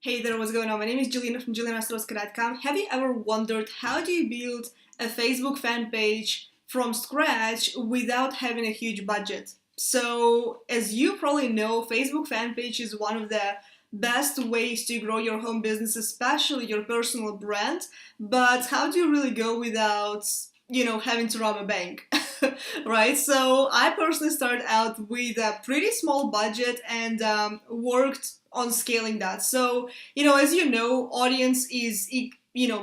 Hey there, what's going on? My name is Juliana from julianastrowska.com. Have you ever wondered how do you build a Facebook fan page from scratch without having a huge budget? So, as you probably know, Facebook fan page is one of the best ways to grow your home business, especially your personal brand. But how do you really go without, having to rob a bank? Right? So I personally started out with a pretty small budget and worked on scaling that. So, as you know, audience is,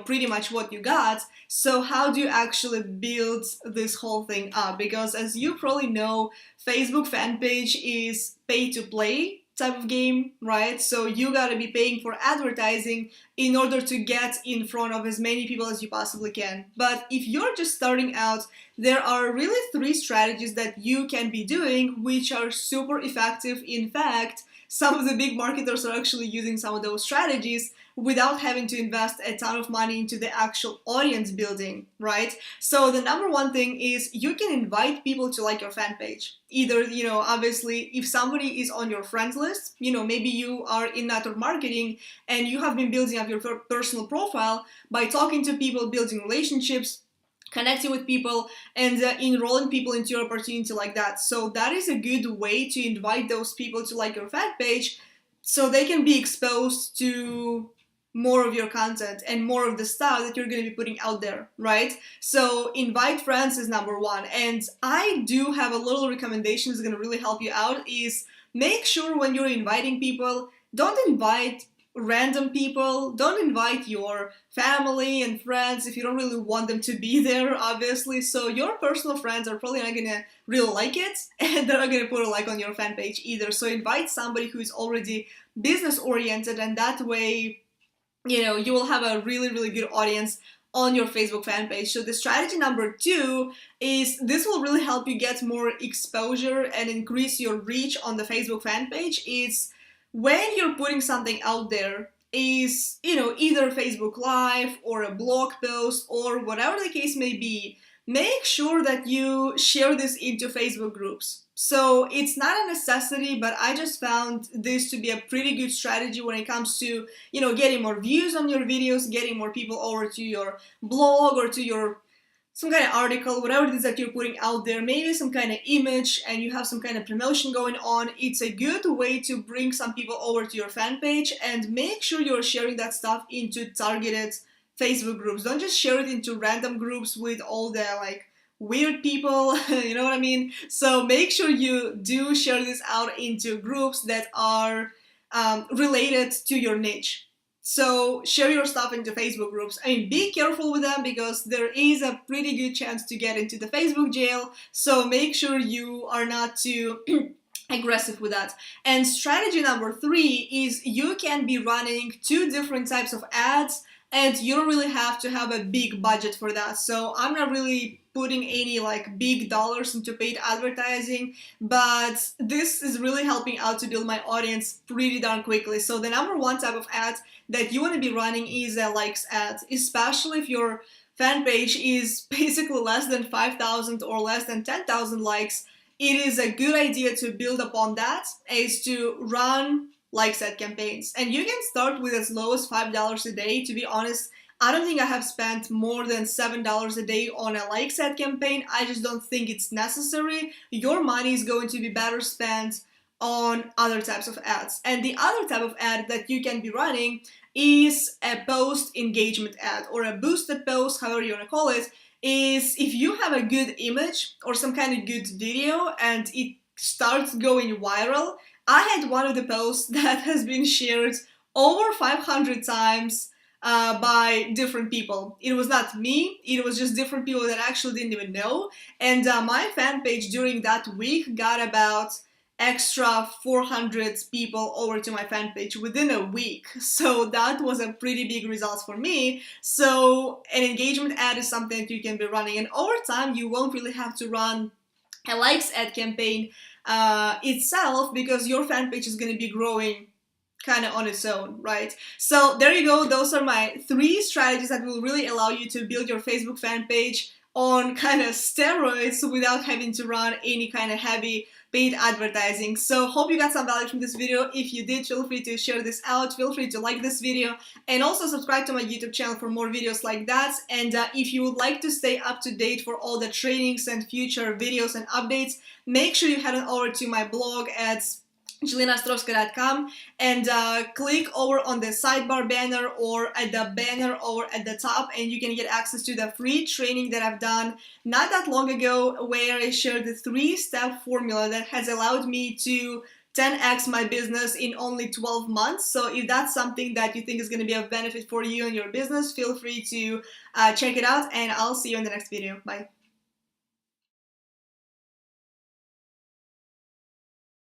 pretty much what you got. So how do you actually build this whole thing up? Because as you probably know, Facebook fan page is pay to play type of game, right? So you gotta be paying for advertising in order to get in front of as many people as you possibly can. But if you're just starting out, there are really three strategies that you can be doing which are super effective. In fact, some of the big marketers are actually using some of those strategies without having to invest a ton of money into the actual audience building, right? So the number one thing is you can invite people to like your fan page. Either, obviously, if somebody is on your friends list, maybe you are in network marketing and you have been building up your personal profile by talking to people, building relationships, connecting with people, and enrolling people into your opportunity like that. So that is a good way to invite those people to like your fan page so they can be exposed to more of your content and more of the stuff that you're going to be putting out there, right? So invite friends is number one. And I do have a little recommendation that's going to really help you out is make sure when you're inviting people, don't invite random people, don't invite your family and friends if you don't really want them to be there, obviously. So your personal friends are probably not gonna really like it and they're not gonna put a like on your fan page either. So invite somebody who is already business oriented, and that way you will have a really, really good audience on your Facebook fan page. So the strategy number two is this will really help you get more exposure and increase your reach on the Facebook fan page. It's when you're putting something out there is, either Facebook Live or a blog post or whatever the case may be, make sure that you share this into Facebook groups. So it's not a necessity, but I just found this to be a pretty good strategy when it comes to, getting more views on your videos, getting more people over to your blog or to your some kind of article, whatever it is that you're putting out there, maybe some kind of image and you have some kind of promotion going on. It's a good way to bring some people over to your fan page, and make sure you're sharing that stuff into targeted Facebook groups. Don't just share it into random groups with all the weird people, you know what I mean? So make sure you do share this out into groups that are related to your niche. So share your stuff into Facebook groups. I mean, be careful with them because there is a pretty good chance to get into the Facebook jail. So make sure you are not too aggressive with that. And strategy number three is you can be running two different types of ads, and you don't really have to have a big budget for that. So I'm not really putting any big dollars into paid advertising, but this is really helping out to build my audience pretty darn quickly. So the number one type of ad that you want to be running is a likes ad, especially if your fan page is basically less than 5,000 or less than 10,000 likes. It is a good idea to build upon that, is to run likes ad campaigns. And you can start with as low as $5 a day. To be honest, I don't think I have spent more than $7 a day on a likes ad campaign. I just don't think it's necessary. Your money is going to be better spent on other types of ads. And the other type of ad that you can be running is a post engagement ad or a boosted post, however you want to call it, is if you have a good image or some kind of good video and it starts going viral. I had one of the posts that has been shared over 500 times by different people. It was not me, it was just different people that actually didn't even know. And my fan page during that week got about extra 400 people over to my fan page within a week. So that was a pretty big result for me. So an engagement ad is something that you can be running, and over time you won't really have to run a likes ad campaign itself because your fan page is going to be growing kind of on its own, right? So there you go. Those are my three strategies that will really allow you to build your Facebook fan page on kind of steroids without having to run any kind of heavy paid advertising. So hope you got some value from this video. If you did, feel free to share this out, feel free to like this video, and also subscribe to my YouTube channel for more videos like that. And if you would like to stay up to date for all the trainings and future videos and updates, make sure you head on over to my blog at JulianaOstrovska.com and click over on the sidebar banner or at the banner over at the top, and you can get access to the free training that I've done not that long ago, where I shared the 3-step formula that has allowed me to 10x my business in only 12 months. So if that's something that you think is going to be of benefit for you and your business, feel free to check it out, and I'll see you in the next video. Bye.